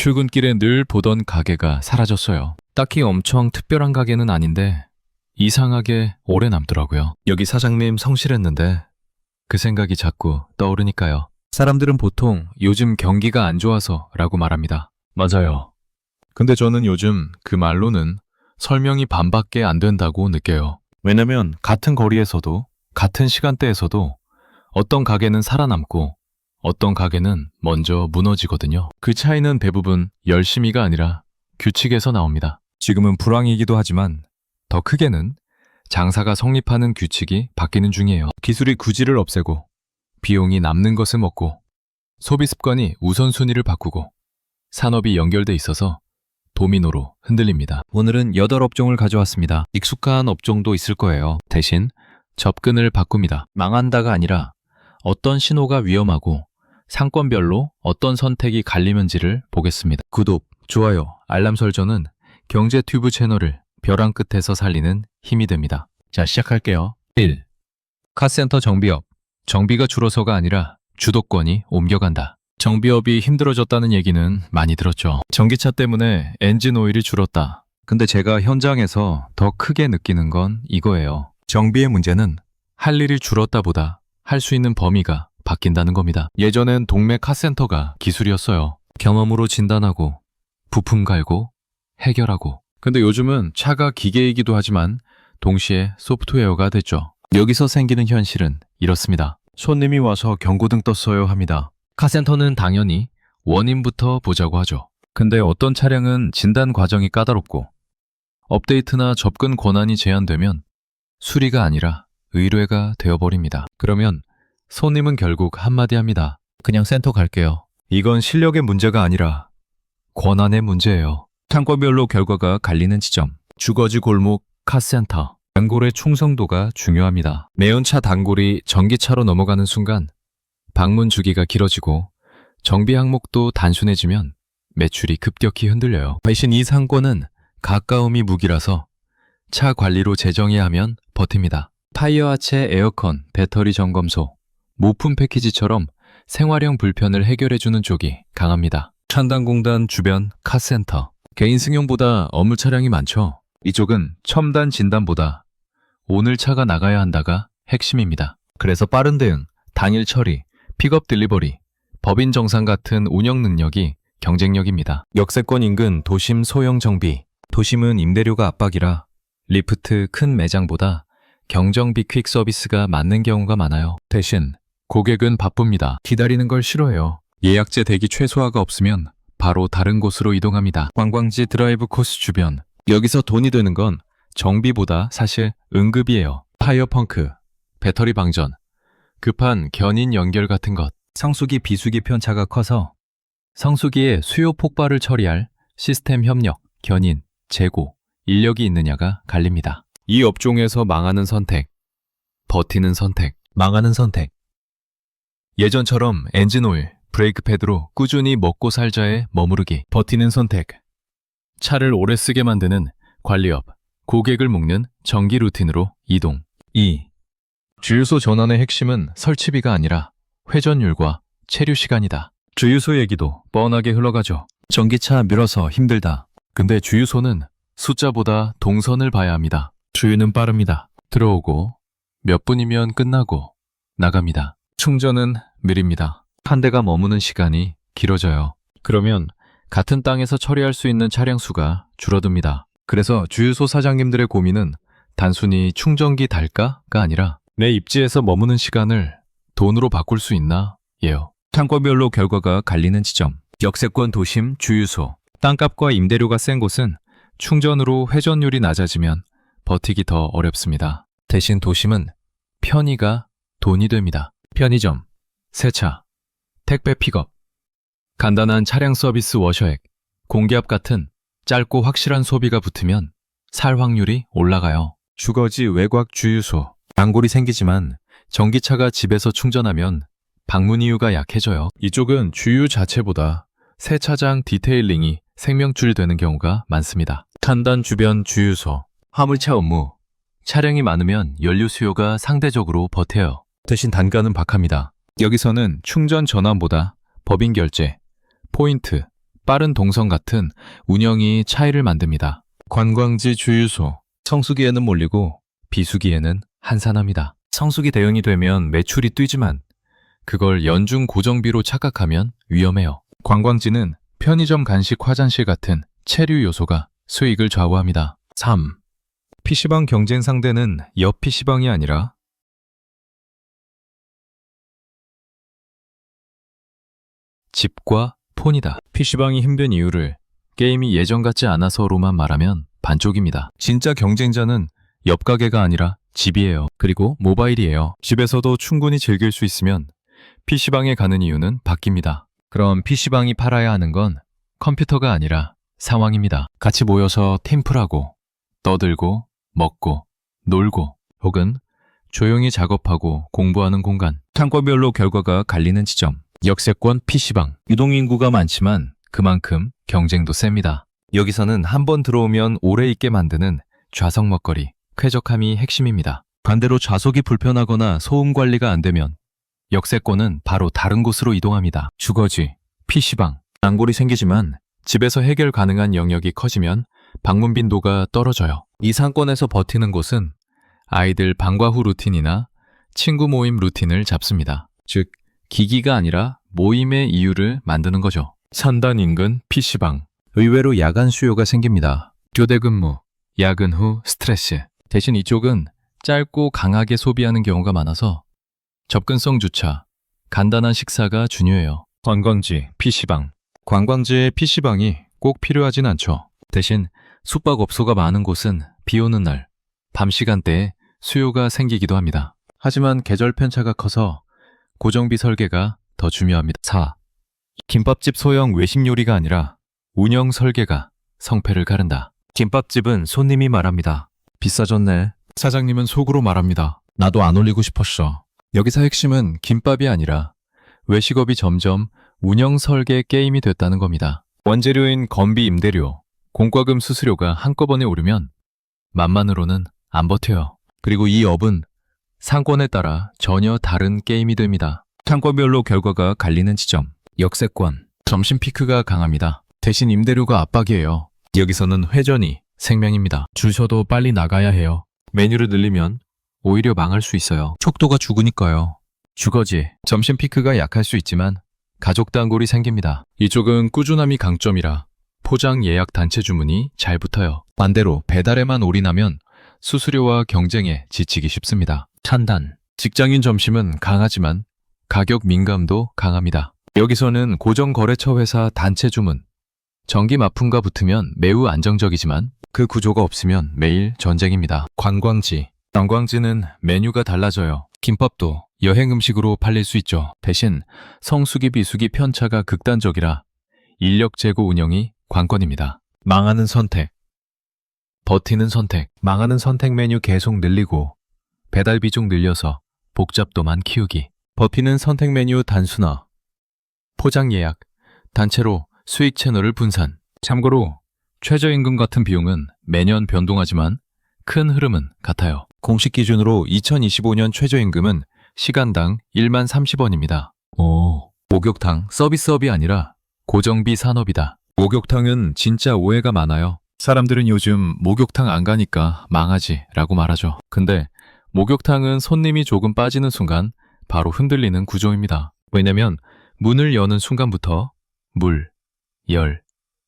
출근길에 늘 보던 가게가 사라졌어요. 딱히 엄청 특별한 가게는 아닌데 이상하게 오래 남더라고요. 여기 사장님 성실했는데 그 생각이 자꾸 떠오르니까요. 사람들은 보통 요즘 경기가 안 좋아서 라고 말합니다. 맞아요. 근데 저는 요즘 그 말로는 설명이 반밖에 안 된다고 느껴요. 왜냐면 같은 거리에서도 같은 시간대에서도 어떤 가게는 살아남고 어떤 가게는 먼저 무너지거든요. 그 차이는 대부분 열심히가 아니라 규칙에서 나옵니다. 지금은 불황이기도 하지만 더 크게는 장사가 성립하는 규칙이 바뀌는 중이에요. 기술이 구지를 없애고 비용이 남는 것을 먹고 소비 습관이 우선순위를 바꾸고 산업이 연결돼 있어서 도미노로 흔들립니다. 오늘은 8업종을 가져왔습니다. 익숙한 업종도 있을 거예요. 대신 접근을 바꿉니다. 망한다가 아니라 어떤 신호가 위험하고 상권별로 어떤 선택이 갈리는지를 보겠습니다. 구독, 좋아요, 알람 설정은 경제 튜브 채널을 벼랑 끝에서 살리는 힘이 됩니다. 자, 시작할게요. 1. 카센터 정비업. 정비가 줄어서가 아니라 주도권이 옮겨간다. 정비업이 힘들어졌다는 얘기는 많이 들었죠. 전기차 때문에 엔진 오일이 줄었다. 근데 제가 현장에서 더 크게 느끼는 건 이거예요. 정비의 문제는 할 일이 줄었다보다 할 수 있는 범위가 바뀐다는 겁니다. 예전엔 동네 카센터가 기술이었어요. 경험으로 진단하고 부품 갈고 해결하고. 근데 요즘은 차가 기계이기도 하지만 동시에 소프트웨어가 됐죠. 여기서 생기는 현실은 이렇습니다. 손님이 와서 경고등 떴어요 합니다. 카센터는 당연히 원인부터 보자고 하죠. 근데 어떤 차량은 진단 과정이 까다롭고 업데이트나 접근 권한이 제한되면 수리가 아니라 의뢰가 되어버립니다. 그러면 손님은 결국 한마디 합니다. 그냥 센터 갈게요. 이건 실력의 문제가 아니라 권한의 문제예요. 상권별로 결과가 갈리는 지점. 주거지 골목 카센터. 단골의 충성도가 중요합니다. 매운차 단골이 전기차로 넘어가는 순간 방문 주기가 길어지고 정비 항목도 단순해지면 매출이 급격히 흔들려요. 대신 이 상권은 가까움이 무기라서 차 관리로 재정해야 하면 버팁니다. 타이어 하체, 에어컨, 배터리 점검소, 모품 패키지처럼 생활형 불편을 해결해주는 쪽이 강합니다. 찬단공단 주변 카센터. 개인 승용보다 업무 차량이 많죠. 이쪽은 첨단 진단보다 오늘 차가 나가야 한다가 핵심입니다. 그래서 빠른 대응, 당일 처리, 픽업 딜리버리, 법인 정상 같은 운영 능력이 경쟁력입니다. 역세권 인근 도심 소형 정비. 도심은 임대료가 압박이라 리프트 큰 매장보다 경정비 퀵 서비스가 맞는 경우가 많아요. 대신 고객은 바쁩니다. 기다리는 걸 싫어해요. 예약제 대기 최소화가 없으면 바로 다른 곳으로 이동합니다. 관광지 드라이브 코스 주변. 여기서 돈이 되는 건 정비보다 사실 응급이에요. 타이어 펑크, 배터리 방전, 급한 견인 연결 같은 것. 성수기 비수기 편차가 커서 성수기에 수요 폭발을 처리할 시스템 협력, 견인, 재고, 인력이 있느냐가 갈립니다. 이 업종에서 망하는 선택, 버티는 선택, 망하는 선택. 예전처럼 엔진오일, 브레이크 패드로 꾸준히 먹고 살자에 머무르기, 버티는 선택. 차를 오래 쓰게 만드는 관리업, 고객을 묶는 정기 루틴으로 이동. 2. 주유소 전환의 핵심은 설치비가 아니라 회전율과 체류 시간이다. 주유소 얘기도 뻔하게 흘러가죠. 전기차 밀어서 힘들다. 근데 주유소는 숫자보다 동선을 봐야 합니다. 주유는 빠릅니다. 들어오고 몇 분이면 끝나고 나갑니다. 충전은 느립니다. 한 대가 머무는 시간이 길어져요. 그러면 같은 땅에서 처리할 수 있는 차량 수가 줄어듭니다. 그래서 주유소 사장님들의 고민은 단순히 충전기 달까가 아니라 내 입지에서 머무는 시간을 돈으로 바꿀 수 있나? 예요. 상권별로 결과가 갈리는 지점. 역세권 도심 주유소. 땅값과 임대료가 센 곳은 충전으로 회전율이 낮아지면 버티기 더 어렵습니다. 대신 도심은 편의가 돈이 됩니다. 편의점, 세차, 택배 픽업, 간단한 차량 서비스 워셔액, 공기압 같은 짧고 확실한 소비가 붙으면 살 확률이 올라가요. 주거지 외곽 주유소. 단골이 생기지만 전기차가 집에서 충전하면 방문 이유가 약해져요. 이쪽은 주유 자체보다 세차장 디테일링이 생명줄 되는 경우가 많습니다. 탄단 주변 주유소. 화물차 업무. 차량이 많으면 연료 수요가 상대적으로 버텨요. 대신 단가는 박합니다. 여기서는 충전 전환보다 법인 결제, 포인트, 빠른 동선 같은 운영이 차이를 만듭니다. 관광지 주유소, 성수기에는 몰리고 비수기에는 한산합니다. 성수기 대응이 되면 매출이 뛰지만 그걸 연중 고정비로 착각하면 위험해요. 관광지는 편의점, 간식, 화장실 같은 체류 요소가 수익을 좌우합니다. 3. PC방 경쟁 상대는 옆 PC방이 아니라 집과 폰이다. PC방이 힘든 이유를 게임이 예전 같지 않아서로만 말하면 반쪽입니다. 진짜 경쟁자는 옆 가게가 아니라 집이에요. 그리고 모바일이에요. 집에서도 충분히 즐길 수 있으면 PC방에 가는 이유는 바뀝니다. 그럼 PC방이 팔아야 하는 건 컴퓨터가 아니라 상황입니다. 같이 모여서 팀플하고 떠들고 먹고 놀고 혹은 조용히 작업하고 공부하는 공간. tan과별로 결과가 갈리는 지점. 역세권 PC방. 유동인구가 많지만 그만큼 경쟁도 셉니다. 여기서는 한번 들어오면 오래 있게 만드는 좌석 먹거리, 쾌적함이 핵심입니다. 반대로 좌석이 불편하거나 소음 관리가 안 되면 역세권은 바로 다른 곳으로 이동합니다. 주거지, PC방. 단골이 생기지만 집에서 해결 가능한 영역이 커지면 방문 빈도가 떨어져요. 이 상권에서 버티는 곳은 아이들 방과 후 루틴이나 친구 모임 루틴을 잡습니다. 즉, 기기가 아니라 모임의 이유를 만드는 거죠. 산단 인근 PC방. 의외로 야간 수요가 생깁니다. 교대 근무, 야근 후 스트레스. 대신 이쪽은 짧고 강하게 소비하는 경우가 많아서 접근성 주차, 간단한 식사가 중요해요. 관광지, PC방. 관광지의 PC방이 꼭 필요하진 않죠. 대신 숙박업소가 많은 곳은 비 오는 날, 밤 시간대에 수요가 생기기도 합니다. 하지만 계절 편차가 커서 고정비 설계가 더 중요합니다. 4. 김밥집 소형 외식 요리가 아니라 운영 설계가 성패를 가른다. 김밥집은 손님이 말합니다. 비싸졌네. 사장님은 속으로 말합니다. 나도 안 올리고 싶었어. 여기서 핵심은 김밥이 아니라 외식업이 점점 운영 설계 게임이 됐다는 겁니다. 원재료인 건비, 임대료, 공과금, 수수료가 한꺼번에 오르면 맛만으로는 안 버텨요. 그리고 이 업은 상권에 따라 전혀 다른 게임이 됩니다. 상권별로 결과가 갈리는 지점. 역세권. 점심 피크가 강합니다. 대신 임대료가 압박이에요. 여기서는 회전이 생명입니다. 줄 서도 빨리 나가야 해요. 메뉴를 늘리면 오히려 망할 수 있어요. 척도가 죽으니까요. 주거지. 점심 피크가 약할 수 있지만 가족 단골이 생깁니다. 이쪽은 꾸준함이 강점이라 포장 예약 단체 주문이 잘 붙어요. 반대로 배달에만 올인하면 수수료와 경쟁에 지치기 쉽습니다. 찬단. 직장인 점심은 강하지만 가격 민감도 강합니다. 여기서는 고정 거래처 회사 단체 주문, 전기 마품과 붙으면 매우 안정적이지만 그 구조가 없으면 매일 전쟁입니다. 관광지. 관광지는 메뉴가 달라져요. 김밥도 여행 음식으로 팔릴 수 있죠. 대신 성수기, 비수기 편차가 극단적이라 인력 재고 운영이 관건입니다. 망하는 선택, 버티는 선택. 망하는 선택 메뉴 계속 늘리고 배달 비중 늘려서 복잡도만 키우기. 버티는 선택 메뉴 단순화, 포장 예약, 단체로 수익 채널을 분산. 참고로 최저임금 같은 비용은 매년 변동하지만 큰 흐름은 같아요. 공식 기준으로 2025년 최저임금은 시간당 1만 30원입니다. 목욕탕 서비스업이 아니라 고정비 산업이다. 목욕탕은 진짜 오해가 많아요. 사람들은 요즘 목욕탕 안 가니까 망하지 라고 말하죠. 근데 목욕탕은 손님이 조금 빠지는 순간 바로 흔들리는 구조입니다. 왜냐면 문을 여는 순간부터 물, 열,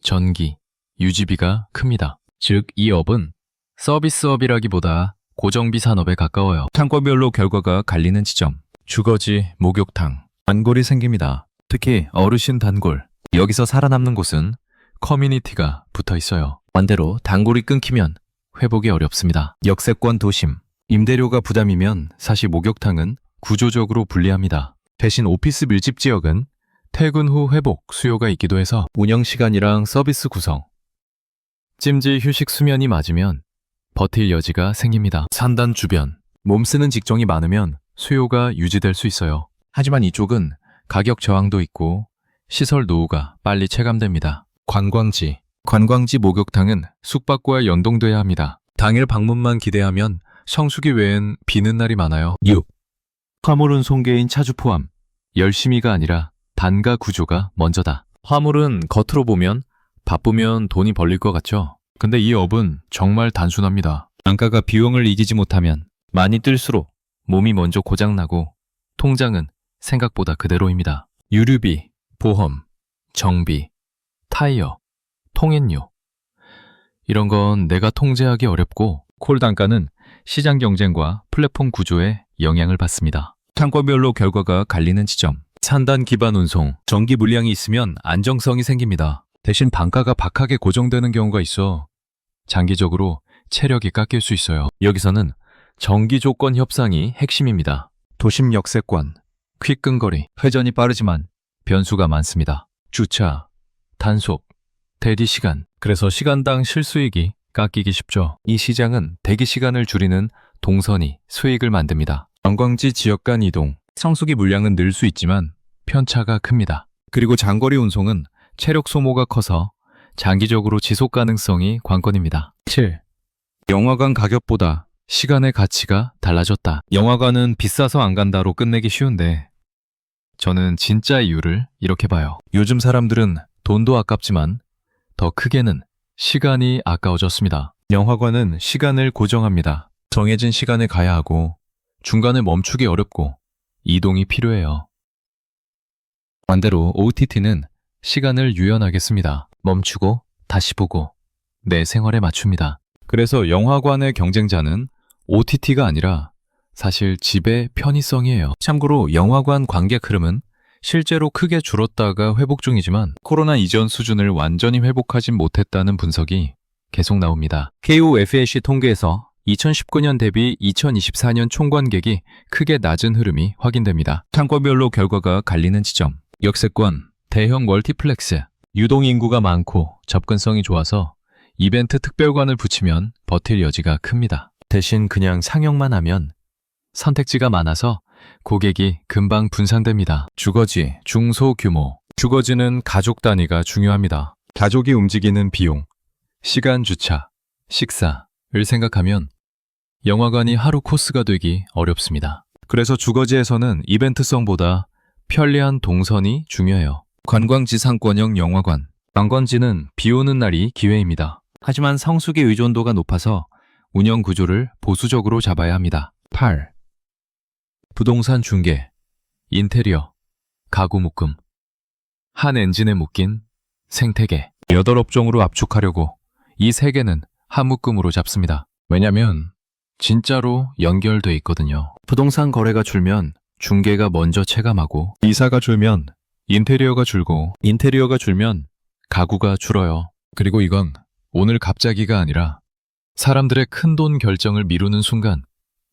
전기, 유지비가 큽니다. 즉, 이 업은 서비스업이라기보다 고정비 산업에 가까워요. 상권별로 결과가 갈리는 지점. 주거지, 목욕탕. 단골이 생깁니다. 특히 어르신 단골. 여기서 살아남는 곳은 커뮤니티가 붙어 있어요. 반대로 단골이 끊기면 회복이 어렵습니다. 역세권 도심. 임대료가 부담이면 사실 목욕탕은 구조적으로 불리합니다. 대신 오피스 밀집 지역은 퇴근 후 회복 수요가 있기도 해서 운영 시간이랑 서비스 구성, 찜질 휴식 수면이 맞으면 버틸 여지가 생깁니다. 산단 주변. 몸 쓰는 직종이 많으면 수요가 유지될 수 있어요. 하지만 이쪽은 가격 저항도 있고 시설 노후가 빨리 체감됩니다. 관광지. 관광지 목욕탕은 숙박과 연동돼야 합니다. 당일 방문만 기대하면 성수기 외엔 비는 날이 많아요. 6. 화물은 송개인 차주 포함. 열심히가 아니라 단가 구조가 먼저다. 화물은 겉으로 보면 바쁘면 돈이 벌릴 것 같죠? 근데 이 업은 정말 단순합니다. 단가가 비용을 이기지 못하면 많이 뜰수록 몸이 먼저 고장나고 통장은 생각보다 그대로입니다. 유류비, 보험, 정비, 타이어, 통행료. 이런 건 내가 통제하기 어렵고 콜 단가는 시장 경쟁과 플랫폼 구조에 영향을 받습니다. 상권별로 결과가 갈리는 지점. 산단 기반 운송, 전기 물량이 있으면 안정성이 생깁니다. 대신 단가가 박하게 고정되는 경우가 있어 장기적으로 체력이 깎일 수 있어요. 여기서는 정기 조건 협상이 핵심입니다. 도심 역세권, 퀵근거리, 회전이 빠르지만 변수가 많습니다. 주차, 단속, 대기 시간. 그래서 시간당 실수익이 깎이기 쉽죠. 이 시장은 대기 시간을 줄이는 동선이 수익을 만듭니다. 관광지 지역 간 이동, 성수기 물량은 늘 수 있지만 편차가 큽니다. 그리고 장거리 운송은 체력 소모가 커서 장기적으로 지속 가능성이 관건입니다. 7. 영화관 가격보다 시간의 가치가 달라졌다. 영화관은 비싸서 안 간다로 끝내기 쉬운데 저는 진짜 이유를 이렇게 봐요. 요즘 사람들은 돈도 아깝지만 더 크게는 시간이 아까워졌습니다. 영화관은 시간을 고정합니다. 정해진 시간에 가야 하고 중간에 멈추기 어렵고 이동이 필요해요. 반대로 OTT는 시간을 유연하게 씁니다. 멈추고 다시 보고 내 생활에 맞춥니다. 그래서 영화관의 경쟁자는 OTT가 아니라 사실 집의 편의성이에요. 참고로 영화관 관객 흐름은 실제로 크게 줄었다가 회복 중이지만 코로나 이전 수준을 완전히 회복하진 못했다는 분석이 계속 나옵니다. KOFAC 통계에서 2019년 대비 2024년 총 관객이 크게 낮은 흐름이 확인됩니다. 상권별로 결과가 갈리는 지점. 역세권, 대형 멀티플렉스, 유동 인구가 많고 접근성이 좋아서 이벤트 특별관을 붙이면 버틸 여지가 큽니다. 대신 그냥 상영만 하면 선택지가 많아서 고객이 금방 분산됩니다. 주거지, 중소규모. 주거지는 가족 단위가 중요합니다. 가족이 움직이는 비용, 시간 주차, 식사를 생각하면 영화관이 하루 코스가 되기 어렵습니다. 그래서 주거지에서는 이벤트성보다 편리한 동선이 중요해요. 관광지 상권형 영화관. 관광지는 비 오는 날이 기회입니다. 하지만 성수기 의존도가 높아서 운영 구조를 보수적으로 잡아야 합니다. 8. 부동산 중개, 인테리어, 가구 묶음, 한 엔진에 묶인 생태계. 8업종으로 압축하려고 이 3개는 한 묶음으로 잡습니다. 왜냐면 진짜로 연결돼 있거든요. 부동산 거래가 줄면 중개가 먼저 체감하고, 이사가 줄면 인테리어가 줄고, 인테리어가 줄면 가구가 줄어요. 그리고 이건 오늘 갑자기가 아니라 사람들의 큰돈 결정을 미루는 순간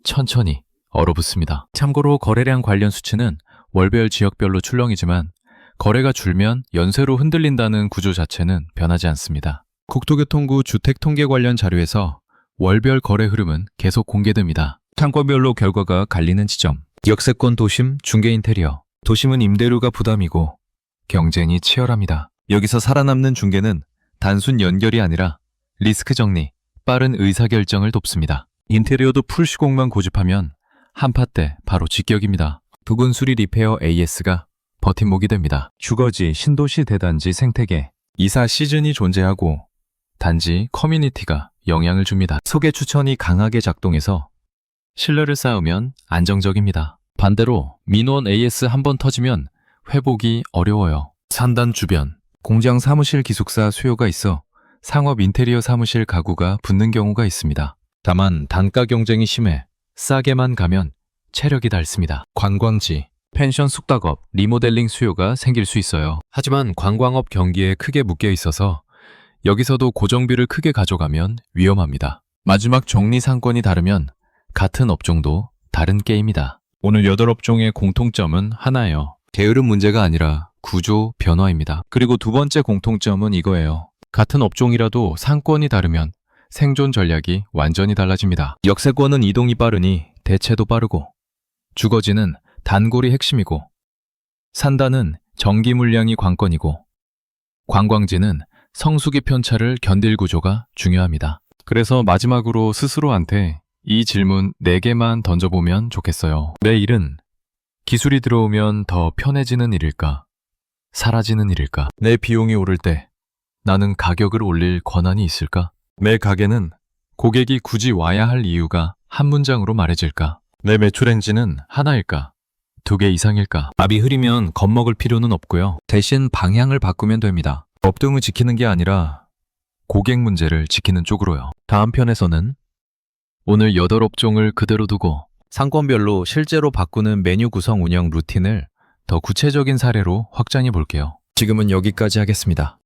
천천히 얼어붙습니다. 참고로 거래량 관련 수치는 월별 지역별로 출렁이지만 거래가 줄면 연쇄로 흔들린다는 구조 자체는 변하지 않습니다. 국토교통부 주택통계 관련 자료에서 월별 거래 흐름은 계속 공개됩니다. 상권별로 결과가 갈리는 지점. 역세권 도심, 중개 인테리어. 도심은 임대료가 부담이고 경쟁이 치열합니다. 여기서 살아남는 중개는 단순 연결이 아니라 리스크 정리, 빠른 의사결정을 돕습니다. 인테리어도 풀시공만 고집하면 한파 때 바로 직격입니다. 부근 수리 리페어 AS가 버팀목이 됩니다. 주거지, 신도시 대단지 생태계. 이사 시즌이 존재하고 단지 커뮤니티가 영향을 줍니다. 소개 추천이 강하게 작동해서 신뢰를 쌓으면 안정적입니다. 반대로 민원 AS 한번 터지면 회복이 어려워요. 산단 주변, 공장 사무실 기숙사 수요가 있어 상업 인테리어 사무실 가구가 붙는 경우가 있습니다. 다만 단가 경쟁이 심해 싸게만 가면 체력이 닳습니다. 관광지, 펜션 숙박업, 리모델링 수요가 생길 수 있어요. 하지만 관광업 경기에 크게 묶여 있어서 여기서도 고정비를 크게 가져가면 위험합니다. 마지막 정리 상권이 다르면 같은 업종도 다른 게임이다. 오늘 8업종의 공통점은 하나예요. 게으름 문제가 아니라 구조 변화입니다. 그리고 두 번째 공통점은 이거예요. 같은 업종이라도 상권이 다르면 생존 전략이 완전히 달라집니다. 역세권은 이동이 빠르니 대체도 빠르고, 주거지는 단골이 핵심이고, 산다는 전기 물량이 관건이고, 관광지는 성수기 편차를 견딜 구조가 중요합니다. 그래서 마지막으로 스스로한테 이 질문 4개만 던져보면 좋겠어요. 내 일은 기술이 들어오면 더 편해지는 일일까? 사라지는 일일까? 내 비용이 오를 때 나는 가격을 올릴 권한이 있을까? 내 가게는 고객이 굳이 와야 할 이유가 한 문장으로 말해질까? 내 매출 행진은 하나일까? 2개 이상일까? 압이 흐리면 겁먹을 필요는 없고요. 대신 방향을 바꾸면 됩니다. 업등을 지키는 게 아니라 고객 문제를 지키는 쪽으로요. 다음 편에서는 오늘 8업종을 그대로 두고 상권별로 실제로 바꾸는 메뉴 구성 운영 루틴을 더 구체적인 사례로 확장해 볼게요. 지금은 여기까지 하겠습니다.